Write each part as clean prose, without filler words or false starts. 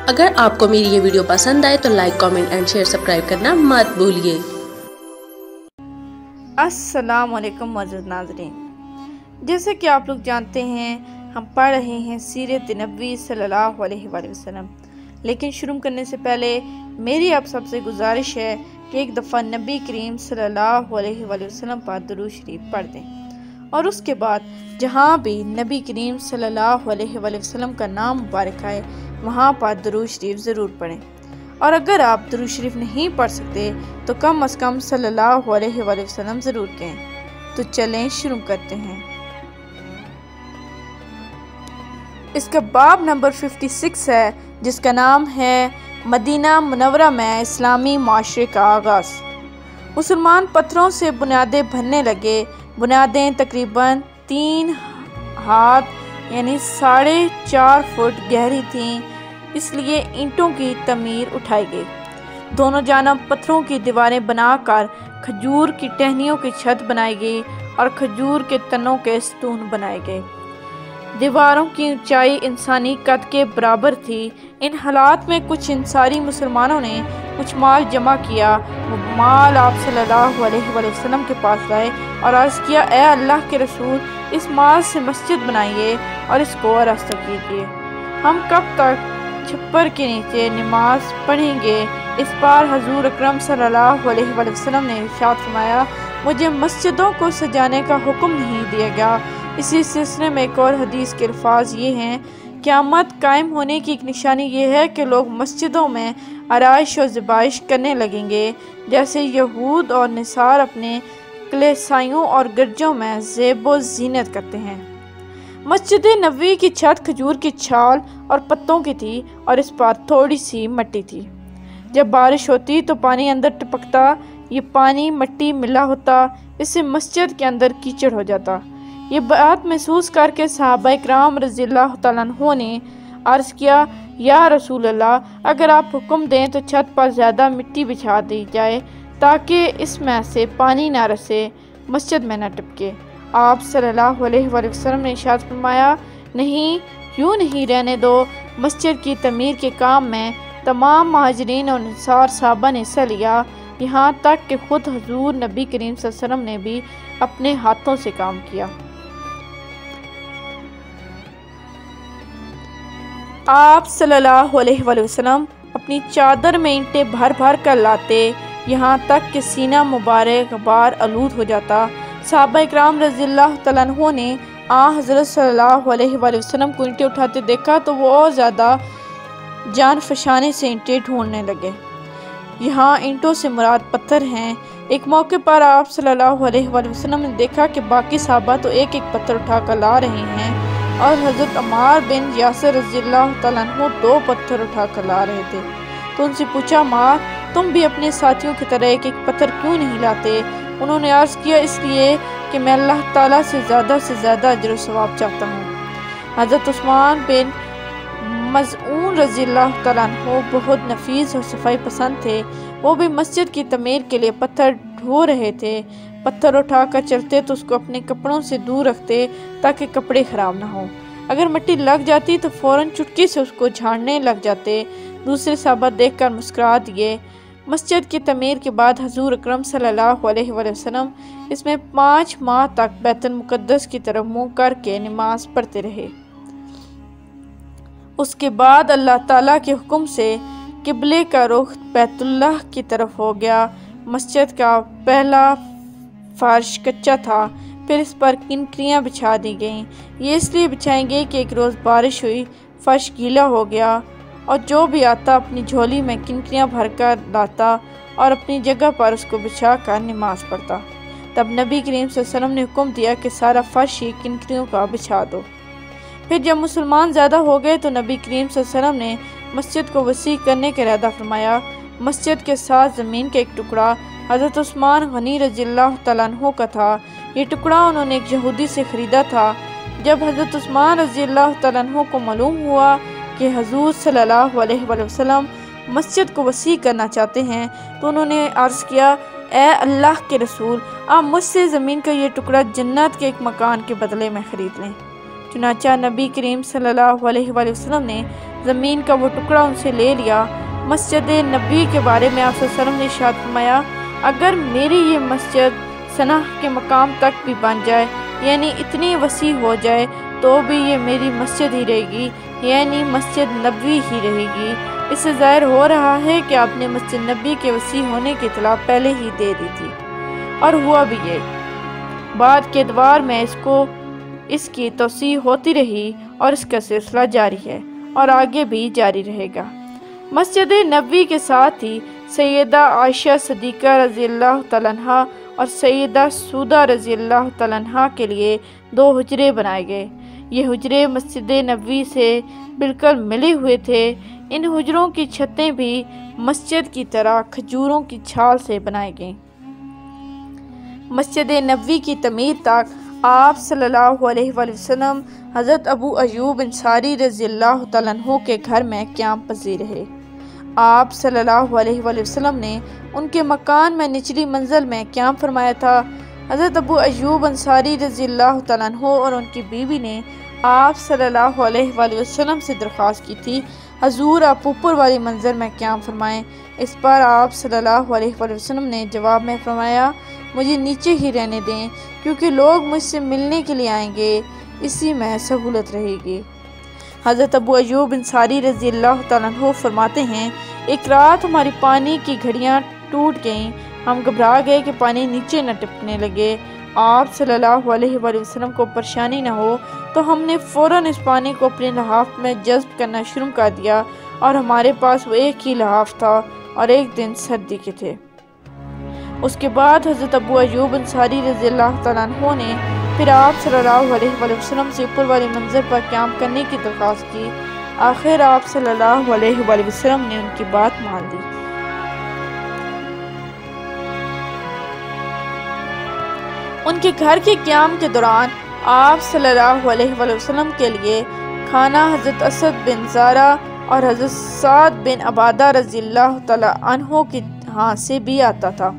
اگر آپ کو میری یہ ویڈیو پسند آئے تو like, comment and share, subscribe کرنا مت بھولیے۔ السلام علیکم معزز ناظرین، جیسے کہ آپ لوگ جانتے ہیں ہم پڑھ رہے ہیں سیرت نبوی صلی اللہ علیہ وآلہ وسلم، لیکن شروع کرنے سے پہلے میری آپ سب سے گزارش ہے کہ ایک دفعہ نبی کریم صلی اللہ علیہ وآلہ وسلم پر درود شریف پڑھ دیں، اور اس کے بعد جہاں بھی نبی کریم صلی اللہ علیہ وآلہ وسلم کا نام مبارک آئے وہاں پر درود شریف ضرور پڑھیں، اور اگر آپ درود شریف نہیں پڑھ سکتے تو کم از کم صلی اللہ علیہ وآلہ وسلم ضرور کہیں۔ تو چلیں شروع کرتے ہیں۔ اس کا باب نمبر 56 ہے، جس کا نام ہے مدینہ منورہ میں اسلامی معاشرے کا آغاز۔ مسلمان پتھروں سے بنیادیں بننے لگے۔ بنیادیں تقریباً 3 ہاتھ یعنی 4.5 فٹ گہری تھیں، اس لیے اینٹوں کی تعمیر اٹھائی گئی۔ دونوں جانب پتھروں کی دیواریں بنا کر کھجور کی ٹہنیوں کی چھت بنائی گئی اور کھجور کے تنوں کے ستون بنائے گئے۔ دیواروں کی اونچائی انسانی قد کے برابر تھی۔ ان حالات میں کچھ انصاری مسلمانوں نے کچھ مال جمع کیا۔ وہ مال آپ صلی اللہ علیہ وآلہ وسلم کے پاس لائے اور عرض کیا، اے اللہ کے رسول، اس مال سے مسجد بنائیے اور اس کو آراستہ کیجیے۔ ہم کب تک چھپر کے نیچے نماز پڑھیں گے؟ اس بار حضور اکرم صلی اللہ علیہ وآلہ وسلم نے ارشاد فرمایا، مجھے مسجدوں کو سجانے کا حکم نہیں دیا گیا۔ اسی سلسلے میں ایک اور حدیث کے الفاظ یہ ہیں، قیامت قائم ہونے کی ایک نشانی یہ ہے کہ لوگ مسجدوں میں آرائش و زیبائش کرنے لگیں گے، جیسے یہود اور نصارا اپنے کلیسائیوں اور گرجوں میں زیب و زینت کرتے ہیں۔ مسجد نبوی کی چھت کھجور کی چھال اور پتوں کی تھی اور اس پر تھوڑی سی مٹی تھی۔ جب بارش ہوتی تو پانی اندر ٹپکتا، یہ پانی مٹی ملا ہوتا، اس سے مسجد کے اندر کیچڑ ہو جاتا۔ یہ بات محسوس کر کے صحابہ اکرام رضی اللہ تعالیٰ عنہ نے عرض کیا، یا رسول اللہ، اگر آپ حکم دیں تو چھت پر زیادہ مٹی بچھا دی جائے تاکہ اس میں سے پانی نہ رسے، مسجد میں نہ ٹپکے۔ آپ صلی اللہ علیہ وآلہ وسلم نے ارشاد فرمایا، نہیں، کیوں نہیں، رہنے دو۔ مسجد کی تعمیر کے کام میں تمام مہاجرین اور انصار صحابہ نے حصہ لیا، یہاں تک کہ خود حضور نبی کریم صلی اللہ علیہ وسلم نے بھی اپنے ہاتھوں سے کام کیا۔ آپ صلی اللہ علیہ وآلہ وسلم اپنی چادر میں اینٹیں بھر بھر کر لاتے، یہاں تک کہ سینہ مبارک غبار آلود ہو جاتا۔ صحابہ اکرام رضی اللہ تعالیٰ عنہ نے حضرت صلی اللہ علیہ وآلہ وسلم کو اینٹیں اٹھاتے دیکھا تو وہ اور زیادہ جان فشانی سے اینٹیں ڈھونڈنے لگے۔ یہاں اینٹوں سے مراد پتھر ہیں۔ ایک موقع پر آپ صلی اللہ علیہ وآلہ وسلم نے دیکھا کہ باقی صحابہ تو ایک ایک پتھر اٹھا کر لا رہے ہیں اور حضرت عمار بن یاسر رضی اللہ تعالیٰ عنہ 2 پتھر اٹھا کر لا رہے تھے، تو ان سے پوچھا، عمار، تم بھی اپنے ساتھیوں کی طرح ایک ایک پتھر کیوں نہیں لاتے؟ انہوں نے عرض کیا، اس لیے کہ میں اللہ تعالیٰ سے زیادہ اجر و ثواب چاہتا ہوں۔ حضرت عثمان بن مظعون رضی اللہ تعالیٰ عنہ بہت نفیس اور صفائی پسند تھے۔ وہ بھی مسجد کی تعمیر کے لیے پتھر ڈھو رہے تھے۔ پتھر اٹھا کر چلتے تو اس کو اپنے کپڑوں سے دور رکھتے تاکہ کپڑے خراب نہ ہوں۔ اگر مٹی لگ جاتی تو فوراً چٹکی سے اس کو جھاڑنے لگ جاتے۔ دوسرے صحابہ دیکھ کر مسکرا دیے۔ مسجد کی تعمیر کے بعد حضور اکرم صلی اللہ علیہ وآلہ وسلم اس میں 5 ماہ تک بیت المقدس کی طرف منہ کر کے نماز پڑھتے رہے۔ اس کے بعد اللہ تعالیٰ کے حکم سے قبلے کا رخ بیت اللہ کی طرف ہو گیا۔ مسجد کا پہلا فرش کچا تھا، پھر اس پر کنکریاں بچھا دی گئیں۔ یہ اس لیے بچھائیں گئی کہ ایک روز بارش ہوئی، فرش گیلا ہو گیا اور جو بھی آتا اپنی جھولی میں کنکریاں بھر کر لاتا اور اپنی جگہ پر اس کو بچھا کر نماز پڑھتا۔ تب نبی کریم صلی اللہ علیہ وسلم نے حکم دیا کہ سارا فرش ہی کنکریوں کا بچھا دو۔ پھر جب مسلمان زیادہ ہو گئے تو نبی کریم صلی اللہ علیہ وسلم نے مسجد کو وسیع کرنے کا ارادہ فرمایا۔ مسجد کے ساتھ زمین کا ایک ٹکڑا حضرت عثمان غنی رضی اللہ تعالیٰ عنہ کا تھا۔ یہ ٹکڑا انہوں نے ایک یہودی سے خریدا تھا۔ جب حضرت عثمان رضی اللہ تعالیٰ عنہ کو معلوم ہوا کہ حضور صلی اللہ علیہ وآلہ وسلم مسجد کو وسیع کرنا چاہتے ہیں تو انہوں نے عرض کیا، اے اللہ کے رسول، آپ مجھ سے زمین کا یہ ٹکڑا جنت کے ایک مکان کے بدلے میں خرید لیں۔ چنانچہ نبی کریم صلی اللہ علیہ وآلہ وسلم نے زمین کا وہ ٹکڑا ان سے لے لیا۔ مسجد نبوی کے بارے میں آپ صلی اللہ علیہ وسلم نے ارشاد فرمایا، اگر میری یہ مسجد صنع کے مقام تک بھی بن جائے، یعنی اتنی وسیع ہو جائے، تو بھی یہ میری مسجد ہی رہے گی، یعنی مسجد نبوی ہی رہے گی۔ اس سے ظاہر ہو رہا ہے کہ آپ نے مسجد نبوی کے وسیع ہونے کی اطلاع پہلے ہی دے دی تھی، اور ہوا بھی یہ۔ بعد کے ادوار میں اس کی توسیع ہوتی رہی اور اس کا سلسلہ جاری ہے اور آگے بھی جاری رہے گا۔ مسجد نبوی کے ساتھ ہی سیدہ عائشہ صدیقہ رضی اللہ تعالیٰ عنہ اور سیدہ سودہ رضی اللہ تعالیٰ عنہ کے لیے 2 حجرے بنائے گئے۔ یہ حجرے مسجد نبوی سے بالکل ملے ہوئے تھے۔ ان حجروں کی چھتیں بھی مسجد کی طرح کھجوروں کی چھال سے بنائی گئیں۔ مسجد نبوی کی تعمیر تک آپ صلی اللہ علیہ وآلہ وسلم حضرت ابو ایوب انصاری رضی اللہ تعالیٰ عنہ کے گھر میں قیام پذیر رہے۔ آپ صلی اللہ علیہ وآلہ وسلم نے ان کے مکان میں نچلی منزل میں قیام فرمایا تھا۔ حضرت ابو ایوب انصاری رضی اللہ تعالیٰ عنہ اور ان کی بیوی نے آپ صلی اللہ علیہ وآلہ وسلم سے درخواست کی تھی، حضور آپ اوپر والی منزل میں قیام فرمائیں۔ اس پر آپ صلی اللہ علیہ وآلہ وسلم نے جواب میں فرمایا، مجھے نیچے ہی رہنے دیں، کیونکہ لوگ مجھ سے ملنے کے لیے آئیں گے، اسی میں سہولت رہے گی۔ حضرت ابو ایوب انصاری رضی اللہ تعالیٰ عنہ فرماتے ہیں، ایک رات ہماری پانی کی گھڑیاں ٹوٹ گئیں، ہم گھبرا گئے کہ پانی نیچے نہ ٹپکنے لگے۔ آپ صلی اللہ علیہ وآلہ وسلم کو پریشانی نہ ہو تو ہم نے فوراً اس پانی کو اپنے لحاف میں جذب کرنا شروع کر دیا، اور ہمارے پاس وہ ایک ہی لحاف تھا اور ایک دن سردی کے تھے۔ اس کے بعد حضرت ابو ایوب انصاری رضی اللہ تعالیٰ عنہ نے پھر آپ صلی اللہ علیہ وآلہ وسلم سے اوپر والی منزل پر قیام کرنے کی درخواست کی۔ آخر آپ صلی اللہ علیہ وآلہ وسلم نے ان کی بات مان لی۔ ان کے گھر کے قیام کے دوران آپ صلی اللہ علیہ وآلہ وسلم کے لیے کھانا حضرت اسد بن زارہ اور حضرت سعد بن عبادہ رضی اللہ تعالیٰ عنہ کی ہاں سے بھی آتا تھا۔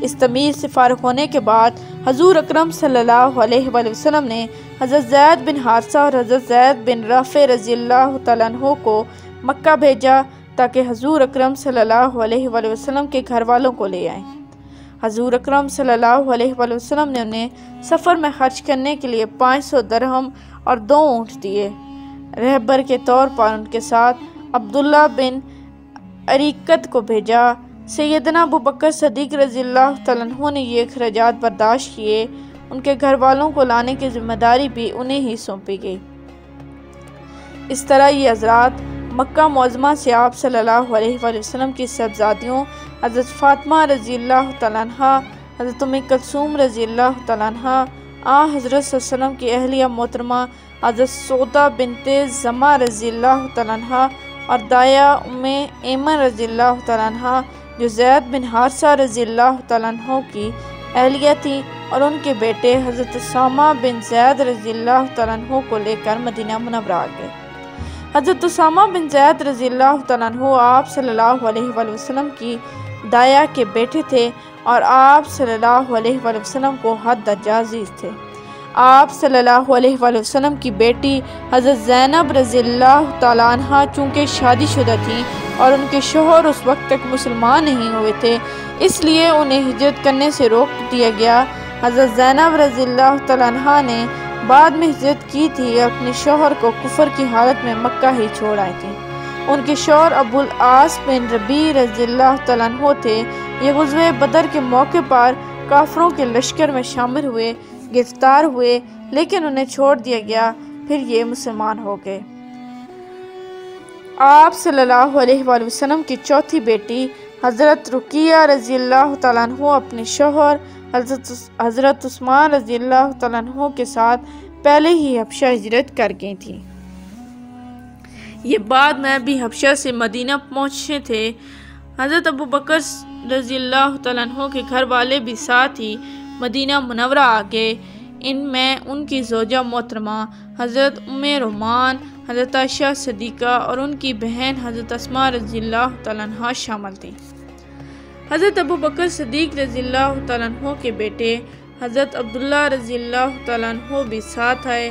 اس تعمیر سے فارغ ہونے کے بعد حضور اکرم صلی اللہ علیہ وآلہ وسلم نے حضرت زید بن حارثہ اور حضرت زید بن رافع رضی اللہ تعالیٰ عنہ کو مکہ بھیجا تاکہ حضور اکرم صلی اللہ علیہ وآلہ وسلم کے گھر والوں کو لے آئیں۔ حضور اکرم صلی اللہ علیہ وآلہ وسلم نے انہیں سفر میں خرچ کرنے کے لیے 500 درہم اور 2 اونٹ دیے۔ رہبر کے طور پر ان کے ساتھ عبداللہ بن عریقت کو بھیجا۔ سیدنا ابو بکر صدیق رضی اللہ تعالیٰ عنہ نے یہ اخراجات برداشت کیے۔ ان کے گھر والوں کو لانے کی ذمہ داری بھی انہیں ہی سونپی گئی۔ اس طرح یہ حضرات مکہ معظمہ سے آپ صلی اللہ علیہ وآلہ وسلم کی صاحبزادیوں حضرت فاطمہ رضی اللہ تعالیٰ عنہ، حضرت ام کلثوم رضی اللہ تعالیٰ عنہ، حضرت صلی اللہ علیہ وسلم کی اہلیہ محترمہ حضرت سودہ بنت زمع رضی اللہ تعالیٰ عنہ اور دایا ام ایمن رضی اللہ تعالیٰ عنہ جو زید بن حارثہ رضی اللہ تعالیٰ عنہ کی اہلیہ تھی، اور ان کے بیٹے حضرت اسامہ بن زید رضی اللہ تعالیٰ عنہ کو لے کر مدینہ منورہ آ گئے۔ حضرت اسامہ بن زید رضی اللہ تعالیٰ عنہ آپ صلی اللہ علیہ وآلہ وسلم کی دایا کے بیٹے تھے اور آپ صلی اللہ علیہ وآلہ وسلم کو حد درجہ عزیز تھے۔ آپ صلی اللہ علیہ وآلہ وسلم کی بیٹی حضرت زینب رضی اللہ تعالیٰ عنہ چونکہ شادی شدہ تھیں اور ان کے شوہر اس وقت تک مسلمان نہیں ہوئے تھے، اس لیے انہیں ہجرت کرنے سے روک دیا گیا۔ حضرت زینب رضی اللہ تعالیٰ عنہ نے بعد میں ہجرت کی تھی اور اپنے شوہر کو کفر کی حالت میں مکہ ہی چھوڑ آئی تھیں۔ ان کے شوہر ابو العاص بن ربیع رضی اللہ تعالیٰ عنہ تھے۔ یہ غزوہ بدر کے موقع پر کافروں کے لشکر میں شامل ہوئے، گرفتار ہوئے، لیکن انہیں چھوڑ دیا گیا، پھر یہ مسلمان ہو گئے۔ آپ صلی اللہ علیہ وآلہ وسلم کی چوتھی بیٹی حضرت رقیہ رضی اللہ تعالیٰ عنہ اپنے شوہر حضرت عثمان رضی اللہ تعالیٰ عنہ کے ساتھ پہلے ہی حبشہ ہجرت کر گئی تھیں۔ یہ بعد میں بھی حبشہ سے مدینہ پہنچے تھے۔ حضرت ابو بکر رضی اللہ تعالیٰ عنہ کے گھر والے بھی ساتھ ہی مدینہ منورہ آ گئے۔ ان میں ان کی زوجہ محترمہ حضرت ام رومان، حضرت عائشہ صدیقہ اور ان کی بہن حضرت اسماء رضی اللہ تعالیٰ عنہ شامل تھیں۔ حضرت ابو بکر صدیق رضی اللہ تعالیٰ عنہ کے بیٹے حضرت عبداللہ رضی اللہ تعالیٰ عنہ بھی ساتھ آئے۔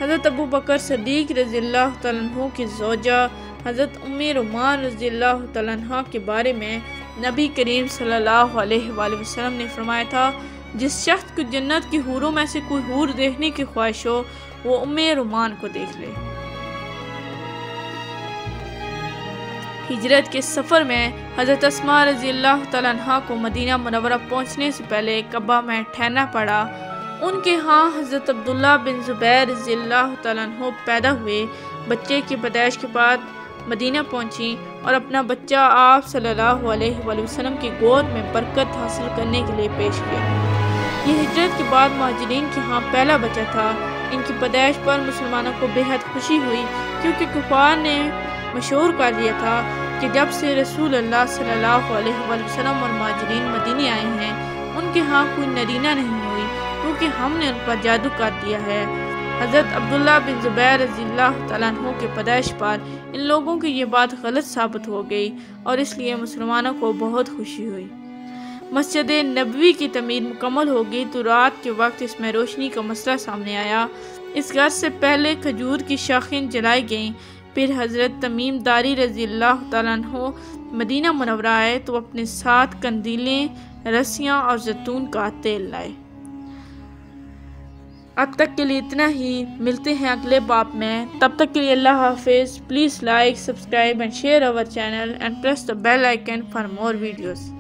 حضرت ابو بکر صدیق رضی اللہ تعالیٰ عنہ کی زوجہ حضرت رومان رضی اللہ تعالیٰ عنہ کے بارے میں نبی کریم صلی اللہ علیہ وآلہ وسلم نے فرمایا تھا، جس شخص کو جنت کی حوروں میں سے کوئی حور دیکھنے کی خواہش ہو وہ رومان کو دیکھ لے۔ ہجرت کے سفر میں حضرت اسماء رضی اللہ تعالیٰ عنہ کو مدینہ منورہ پہنچنے سے پہلے قباء میں ٹھہرنا پڑا۔ ان کے ہاں حضرت عبداللہ بن زبیر رضی اللہ تعالیٰ عنہ پیدا ہوئے۔ بچے کی پیدائش کے بعد مدینہ پہنچی اور اپنا بچہ آپ صلی اللہ علیہ وآلہ وسلم کی گود میں برکت حاصل کرنے کے لیے پیش کیا۔ یہ ہجرت کے بعد مہاجرین کے ہاں پہلا بچہ تھا۔ ان کی پیدائش پر مسلمانوں کو بے حد خوشی ہوئی، کیونکہ کفار نے مشہور کر دیا تھا کہ جب سے رسول اللہ صلی اللہ علیہ وآلہ وسلم اور مہاجرین مدینے آئے ہیں ان کے ہاں کوئی نرینہ نہیں ہوئی، کیونکہ ہم نے ان پر جادو کر دیا ہے۔ حضرت عبداللہ بن زبیر رضی اللہ تعالیٰ عنہ کے پیدائش پر ان لوگوں کی یہ بات غلط ثابت ہو گئی اور اس لیے مسلمانوں کو بہت خوشی ہوئی۔ مسجد نبوی کی تعمیر مکمل ہو گئی تو رات کے وقت اس میں روشنی کا مسئلہ سامنے آیا۔ اس گھر سے پہلے کھجور کی شاخیں جلائی گئیں۔ پھر حضرت تمیم داری رضی اللہ تعالیٰ عنہ مدینہ منورہ آئے تو اپنے ساتھ قندیلیں، رسیاں اور زیتون کا تیل لائے۔ اب تک کے لیے اتنا ہی، ملتے ہیں اگلے باب میں، تب تک کے لیے اللہ حافظ۔ Please like, subscribe and share our channel and press the bell icon for more videos.